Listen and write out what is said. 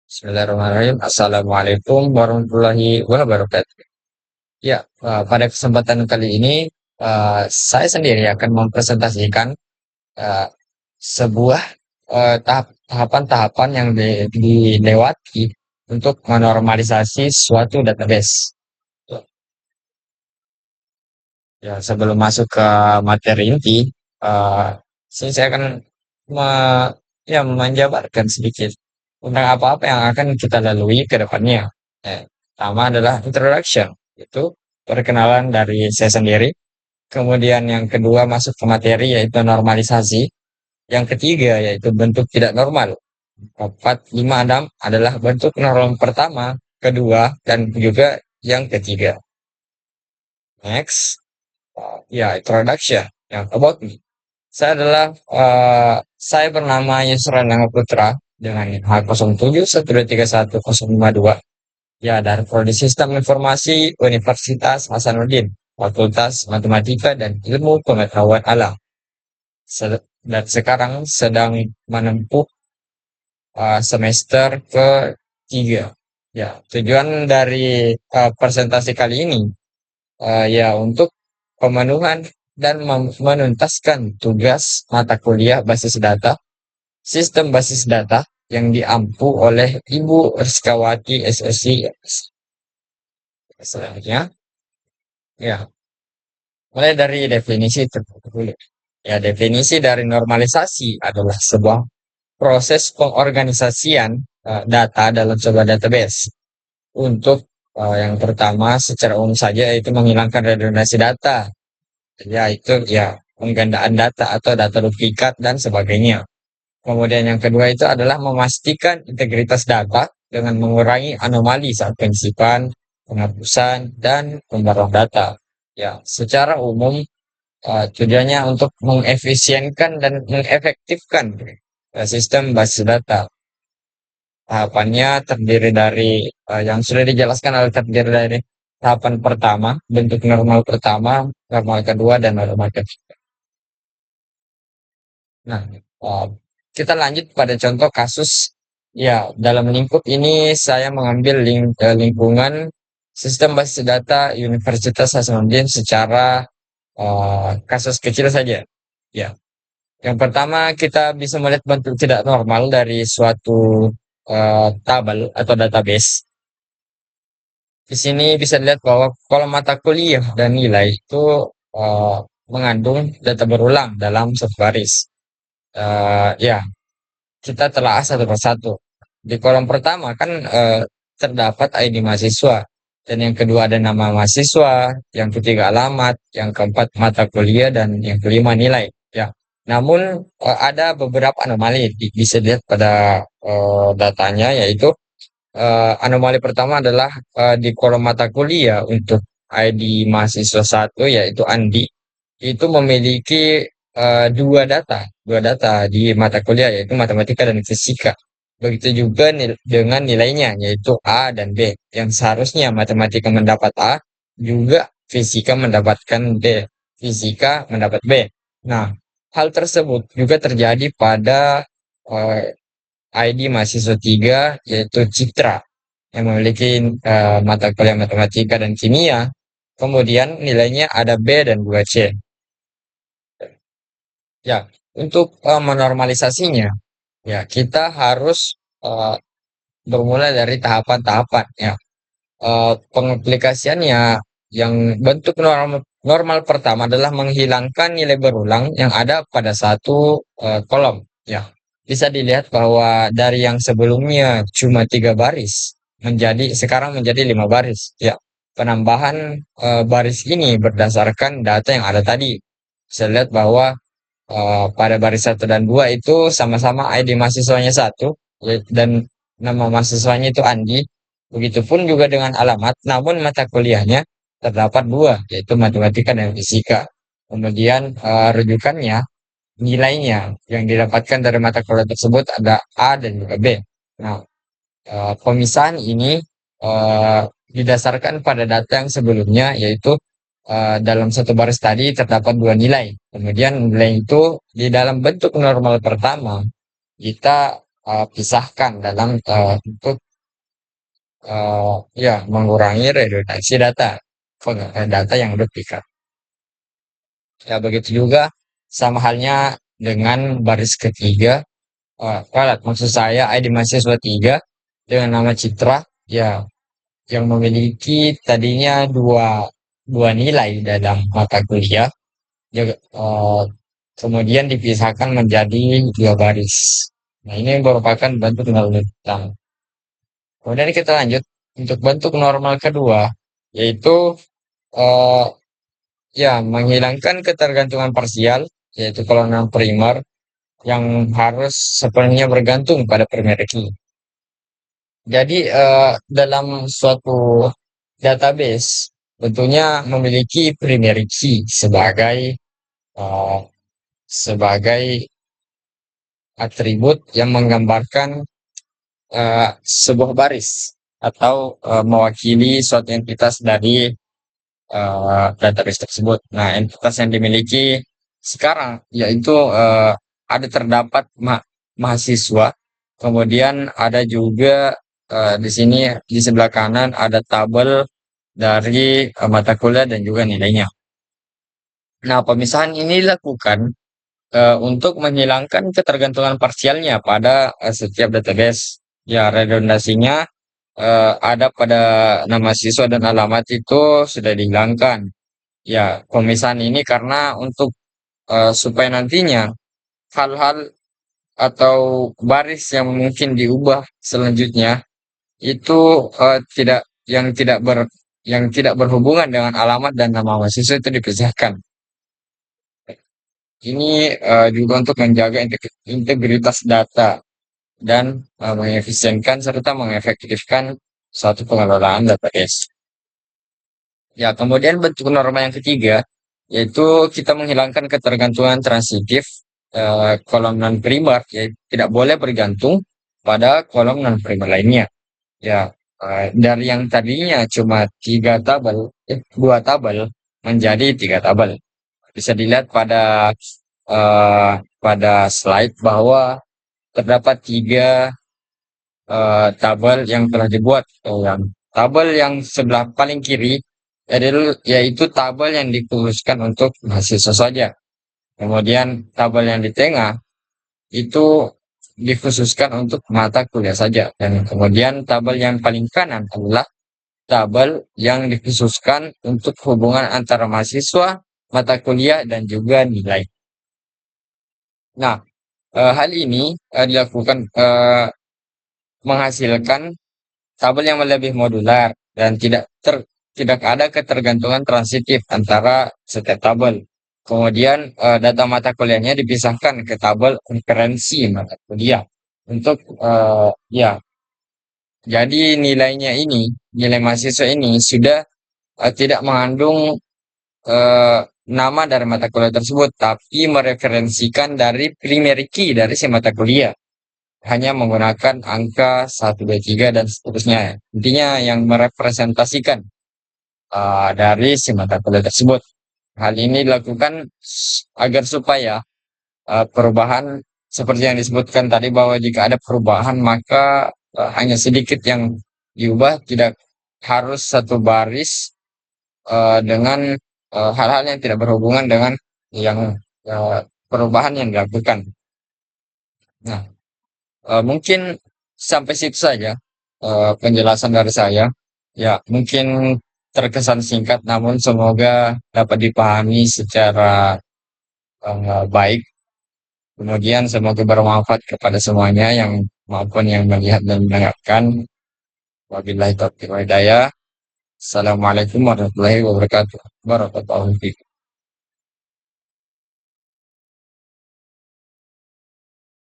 Bismillahirrahmanirrahim. Assalamualaikum warahmatullahi wabarakatuh. Ya, pada kesempatan kali ini saya sendiri akan mempresentasikan eh, sebuah tahapan-tahapan yang dilewati untuk menormalisasi suatu database. Ya, sebelum masuk ke materi inti, eh, sini saya akan menjabarkan sedikit tentang apa-apa yang akan kita lalui ke depannya. Pertama adalah introduction, itu perkenalan dari saya sendiri. Kemudian yang kedua masuk ke materi yaitu normalisasi. Yang ketiga yaitu bentuk tidak normal. Empat, lima, enam adalah bentuk normal pertama, kedua, dan juga yang ketiga. Next, ya introduction, yang about me. Saya bernama Yusran Nanga Putra dengan H07123152. Ya, dari Prodi Sistem Informasi Universitas Hasanuddin, Fakultas Matematika dan Ilmu Pengetahuan Alam. Dan sekarang sedang menempuh semester ketiga. Ya, tujuan dari presentasi kali ini ya untuk pemenuhan dan menuntaskan tugas mata kuliah basis data, sistem basis data yang diampu oleh Ibu Rizkawati SSI. Selanjutnya, ya, mulai dari definisi tertentu dulu. Ya, definisi dari normalisasi adalah sebuah proses pengorganisasian data dalam sebuah database. Untuk yang pertama, secara umum saja yaitu menghilangkan redundansi data, yaitu ya penggandaan data atau data duplikat dan sebagainya. Kemudian yang kedua itu adalah memastikan integritas data dengan mengurangi anomali saat penyisipan, penghapusan, dan pembaruan data. Ya, secara umum tujuannya untuk mengefisienkan dan mengefektifkan sistem basis data. Tahapannya terdiri dari yang sudah dijelaskan adalah terdiri dari tahapan pertama, bentuk normal pertama, normal kedua, dan normal ketiga. Nah, uh, kita lanjut pada contoh kasus. Ya, dalam lingkup ini saya mengambil lingkungan sistem basis data Universitas Hasanuddin secara kasus kecil saja. Ya, yang pertama kita bisa melihat bentuk tidak normal dari suatu tabel atau database. Di sini bisa dilihat bahwa kolom mata kuliah dan nilai itu eh, mengandung data berulang dalam satu baris. Ya, kita telah satu persatu. Di kolom pertama kan terdapat ID mahasiswa, dan yang kedua ada nama mahasiswa, yang ketiga alamat, yang keempat mata kuliah, dan yang kelima nilai. Ya, namun ada beberapa anomali bisa dilihat pada datanya, yaitu anomali pertama adalah di kolom mata kuliah untuk ID mahasiswa satu yaitu Andi itu memiliki dua data di mata kuliah yaitu matematika dan fisika. Begitu juga dengan nilainya yaitu A dan B yang seharusnya matematika mendapat A juga fisika mendapatkan B, fisika mendapat B. Nah, hal tersebut juga terjadi pada eh, ID mahasiswa 3 yaitu Citra yang memiliki mata kuliah matematika dan kimia. Kemudian nilainya ada B dan 2C. Ya, untuk menormalisasinya, ya kita harus eh, bermula dari tahapan-tahapan. Ya, pengaplikasiannya yang bentuk normal, normal pertama adalah menghilangkan nilai berulang yang ada pada satu kolom. Ya, bisa dilihat bahwa dari yang sebelumnya cuma 3 baris sekarang menjadi 5 baris. Ya, penambahan baris ini berdasarkan data yang ada tadi. Bisa lihat bahwa pada baris satu dan 2 itu sama-sama ID mahasiswanya satu dan nama mahasiswanya itu Andi. Begitupun juga dengan alamat, namun mata kuliahnya terdapat dua, yaitu matematika dan fisika. Kemudian rujukannya, nilainya yang didapatkan dari mata kuliah tersebut ada A dan juga B. Nah, pemisahan ini eh, didasarkan pada data yang sebelumnya, yaitu dalam satu baris tadi terdapat dua nilai. Kemudian nilai itu di dalam bentuk normal pertama kita pisahkan dalam untuk ya mengurangi redundansi data, data yang duplikat. Ya begitu juga sama halnya dengan baris ketiga. Maksud saya ID mahasiswa 3 dengan nama Citra, ya yang memiliki tadinya dua dua nilai dalam mata kuliah, ya, kemudian dipisahkan menjadi dua baris. Nah, ini merupakan bentuk normal utama. Kemudian kita lanjut untuk bentuk normal kedua, yaitu eh, ya menghilangkan ketergantungan parsial, yaitu kolonel primer yang harus sepenuhnya bergantung pada primer key. Jadi dalam suatu database tentunya memiliki primary key eh, sebagai atribut yang menggambarkan sebuah baris atau mewakili suatu entitas dari database tersebut. Nah, entitas yang dimiliki sekarang yaitu ada terdapat mahasiswa, kemudian ada juga di sini di sebelah kanan ada tabel dari mata kuliah dan juga nilainya. Nah, pemisahan ini dilakukan untuk menghilangkan ketergantungan parsialnya pada setiap database. Ya, redundasinya ada pada nama siswa dan alamat itu sudah dihilangkan. Ya, pemisahan ini karena untuk supaya nantinya hal-hal atau baris yang mungkin diubah selanjutnya itu tidak yang tidak ber yang tidak berhubungan dengan alamat dan nama mahasiswa itu dipisahkan. Ini juga untuk menjaga integritas data dan mengefisienkan serta mengefektifkan suatu pengelolaan database. Ya, kemudian bentuk norma yang ketiga, yaitu kita menghilangkan ketergantungan transitif kolom non-primer, yaitu tidak boleh bergantung pada kolom non-primer lainnya. Ya, dari yang tadinya cuma dua tabel menjadi tiga tabel. Bisa dilihat eh, pada slide bahwa terdapat tiga tabel yang telah dibuat. Yang tabel yang sebelah paling kiri yaitu tabel yang dikhususkan untuk mahasiswa saja. Kemudian tabel yang di tengah itu dikhususkan untuk mata kuliah saja. Dan kemudian tabel yang paling kanan adalah tabel yang dikhususkan untuk hubungan antara mahasiswa, mata kuliah, dan juga nilai. Nah, hal ini dilakukan menghasilkan tabel yang lebih modular dan tidak ada ketergantungan transitif antara setiap tabel. Kemudian data mata kuliahnya dipisahkan ke tabel referensi mata kuliah untuk ya jadi nilai mahasiswa ini sudah tidak mengandung eh, nama dari mata kuliah tersebut, tapi mereferensikan dari primary key dari si mata kuliah. Hanya menggunakan angka 1, 2, 3 dan seterusnya. Intinya yang merepresentasikan dari si mata kuliah tersebut. Hal ini dilakukan agar supaya perubahan seperti yang disebutkan tadi bahwa jika ada perubahan maka hanya sedikit yang diubah, tidak harus satu baris dengan hal-hal yang tidak berhubungan dengan yang perubahan yang dilakukan. Nah, mungkin sampai situ saja penjelasan dari saya. Ya, mungkin terkesan singkat, namun semoga dapat dipahami secara baik. Kemudian semoga bermanfaat kepada semuanya yang maupun yang melihat dan mendengarkan. Wabillahi taufiq wal hidayah. Assalamualaikum warahmatullahi wabarakatuh. Warahmatullahi wabarakatuh.